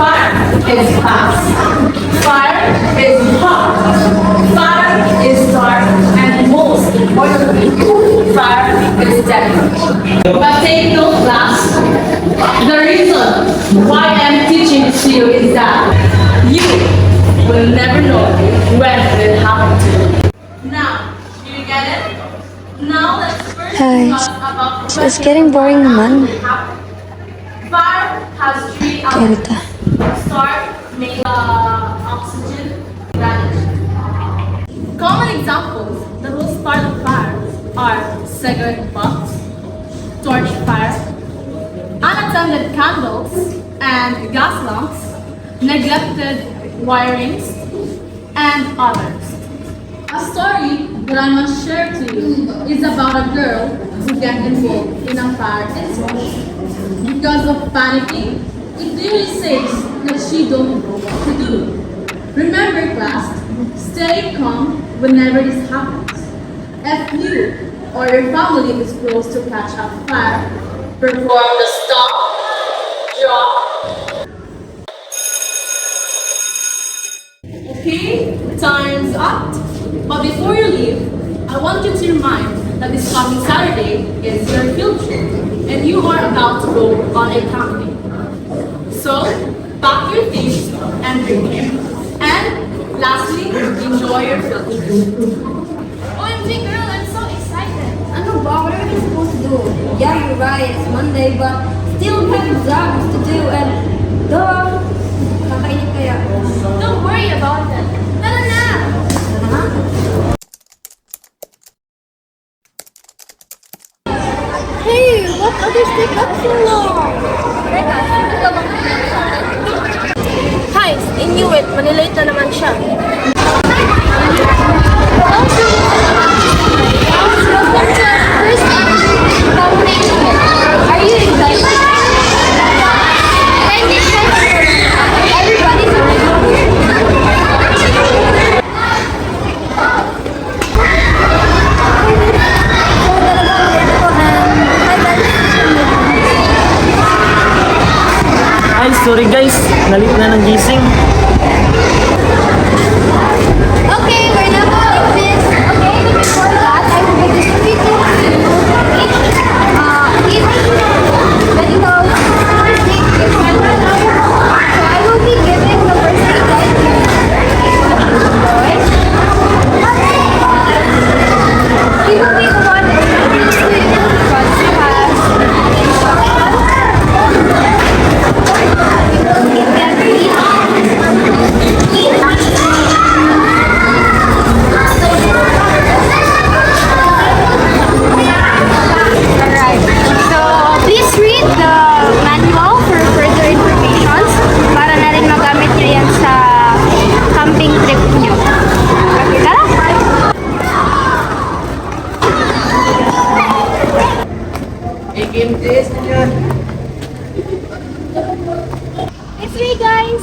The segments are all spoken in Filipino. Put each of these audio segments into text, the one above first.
Fire is fast. Fire is hot. Fire is dark. And most importantly, fire is deadly. But take note, class. The reason why I'm teaching to you is that you will never know when it will happen to you. Now, do you get it? Now let's first Hi. discuss about So it's getting boring naman. Fire has three Kaya elements. rita. Start, make oxygen, vanish. Common examples that will start a fire are cigarette butts, torch fire, unattended candles and gas lamps, neglected wirings, and others. A story that I must share to you is about a girl who got involved in a fire incident. Because of panicking, it really says that she don't know what to do. Remember, class, stay calm whenever this happens. If you or your family is close to catch a fire, perform the stop, drop. Okay, time's up. But before you leave, I want you to remind that this coming Saturday is your field trip, and you are about to go on a camping. So, pack your things and bring them. And lastly, enjoy your field trip. OMG girl, I'm so excited. Ano ba? What are we supposed to do? Yeah, you're right. It's Monday, but still we have exams to do and kakainit kaya. Don't worry about it. Tara na! Tara na? Hey, what others take up so long? Teka, sino ka bang Hi, Inuit. Manilate na naman siya. Are you excited? Everybody's already here. Ay, sorry guys. Nalit na ng gising. Okay, we're now calling this. Okay, but before that, I will be distributing to each medical first aid kit. So I will be giving the first aid guide to boys. He will be the one that will be to you because he has instructions. We will give them Alright, so please read the manual for further information para na rin magamit nyo yan sa camping trip nyo. Okay, tara! It's me, guys!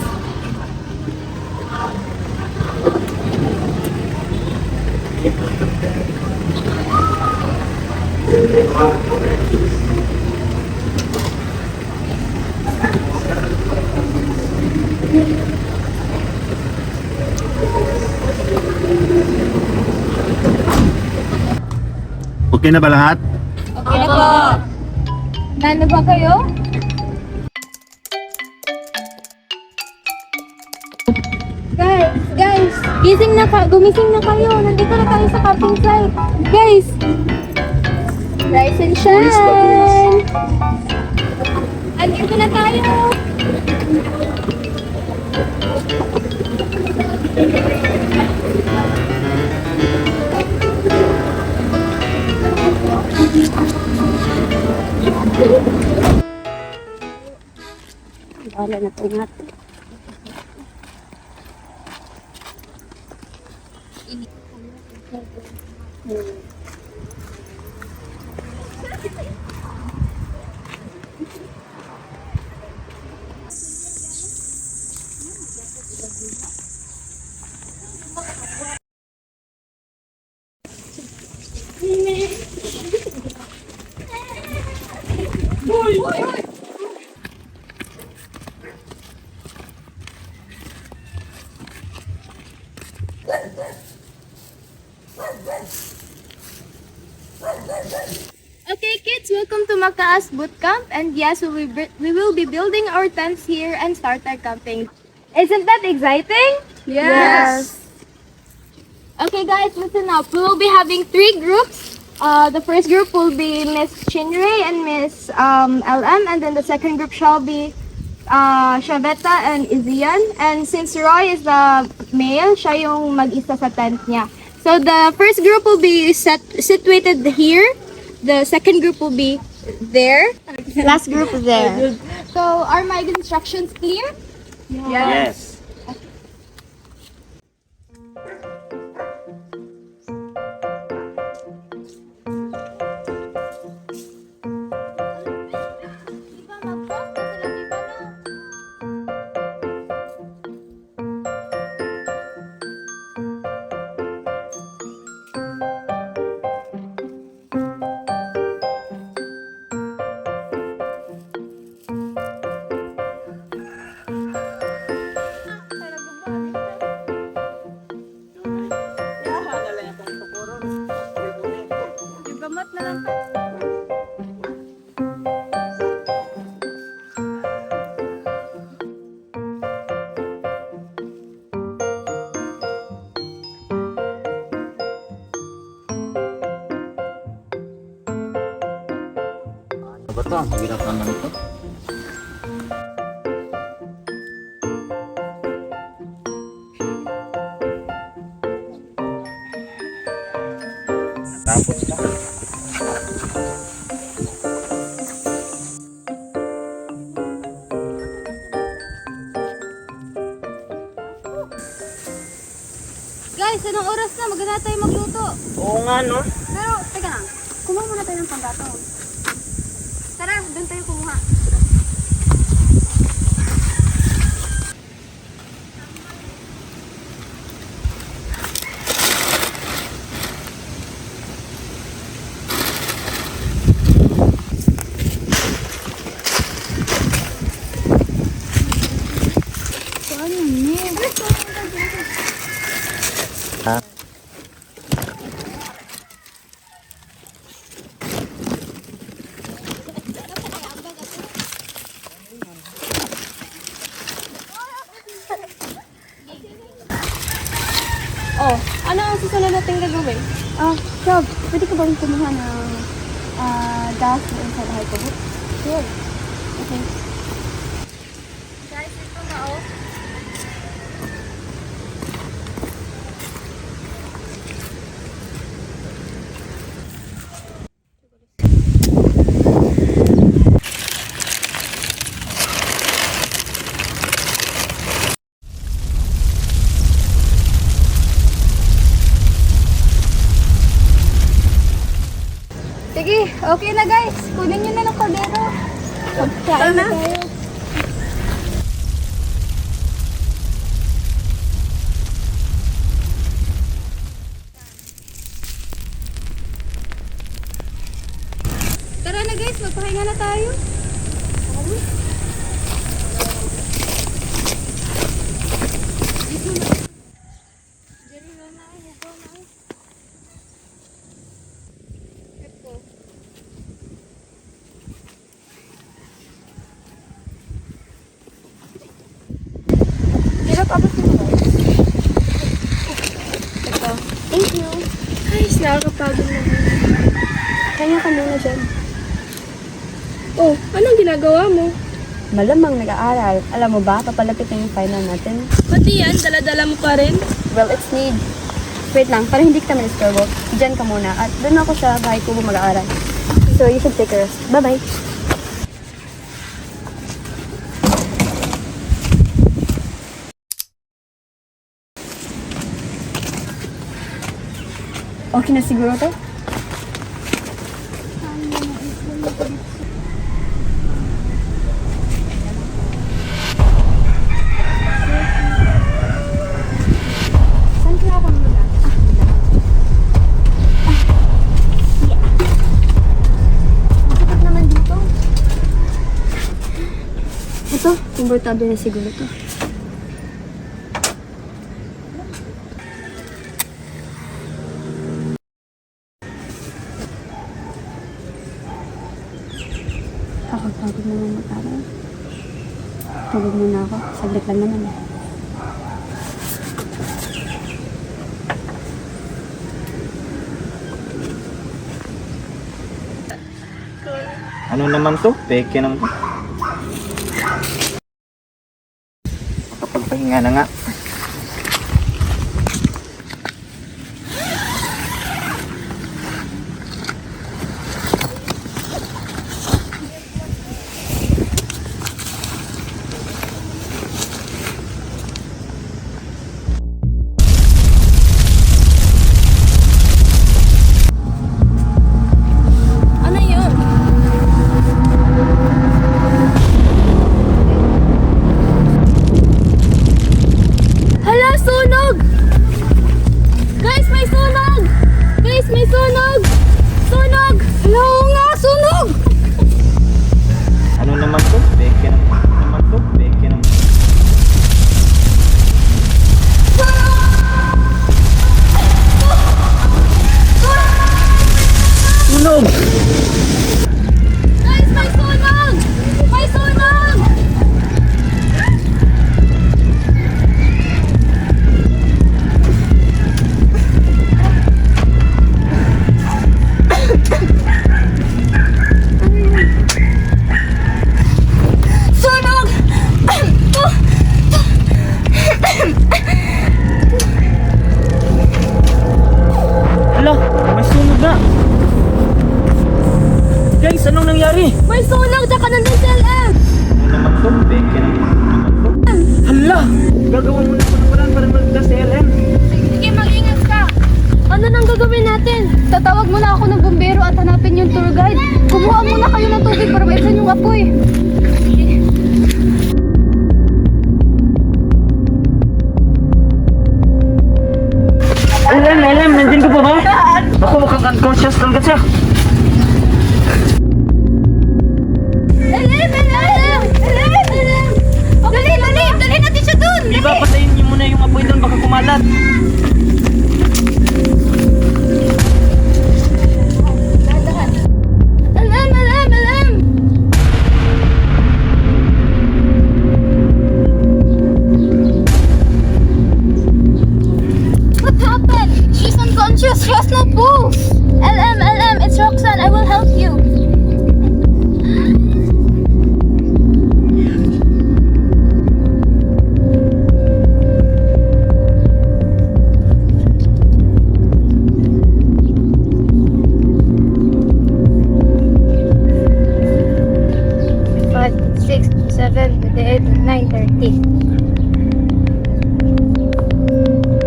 Okay na ba lahat? Okay na po. Nano ba kayo? Guys, gumising na kayo. Nandito na tayo sa camping site. Guys, rise and shine. Andito na tayo. Wala na ito natin. Makaas Bootcamp, and yes, we will be building our tents here and start our camping. Isn't that exciting? Yes. Okay guys, listen up. We will be having 3 groups. The first group will be Miss Chinray and Miss LM, and then the second group shall be Shavetta and Izian. And since Roy is the male, siya yung mag-isa sa tent niya. So the first group will be situated here. The second group will be there. Last group is there. So are my instructions clear? Yes. Ano ba to? Ang hirap naman ito. Tapos na. Guys, anong oras na? Maganda tayo magluto. Oo nga, no? Pero, teka lang. Kumuha muna tayo ng panggatong. Tara, doon tayo kumuha. Ha? Oh, ano ang susunod natin gagawin? Rob, pwede ka bang kumuha ng gas doon sa bahay ko? Sure. Okay. Guys, ito na oh. Sige, okay na guys. Kunin nyo na ng kaldero. Magkain na tayo. Tara na guys, magpahinga na tayo. Thank you. Guys, nakakapagod naman. Kaya ka muna dyan. Oh, anong ginagawa mo? Malamang nag-aaral. Alam mo ba, papalapit na yung final natin. Pati yan, dala-dala mo pa rin. Well, it's need. Wait lang, para hindi kita manistorbo. Diyan ka muna. At doon ako sa bahay ko mag-aaral. So, you should take a rest. Bye-bye. Okay na siguro to? Saan kaya ako muna? Masakit naman dito. Ito, komportable na siguro to. Tulog muna ako. Saglit lang naman. Ano naman to? Peke naman to. Makapagpahinga na nga. Ano yun? Hala, sunog! Guys, may sunog! Guys, may sunog! Sunog! Hala, oo nga, sunog! Ano naman to? Peke naman. Ano naman to? Peke naman. Sunog! Guys, may sunog! May sunog! Sunog! Hala, may sunog na. Guys, anong nangyari? May sunog! Tsaka nandun si LM! Ano naman to? Peke naman. Ano naman to? Hala! Gagawin mo na ko ng paraan para magdas si LM. Sige, mag-ingat ka! Ano nang gagawin natin? Tatawag muna ako ng bumbero at hanapin yung tour guide. Kumuha muna kayo ng tubig para maibsan yung apoy. LM, nandiyan ka pa ba? Ako, mukhang unconscious talaga siya. LM! LM! LM! LM! Dali! Dali! Dali natin siya dun! Iba, patayin niyo muna yung apoy doon, baka kumalat. LM! LM! LM! What happened? She's unconscious. She has no pulse. LM! It's Roxanne. I will help you.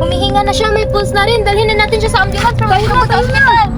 Humihinga na siya, may pulse na rin. Dalhin na natin siya sa ambulance para mapunta sa hospital.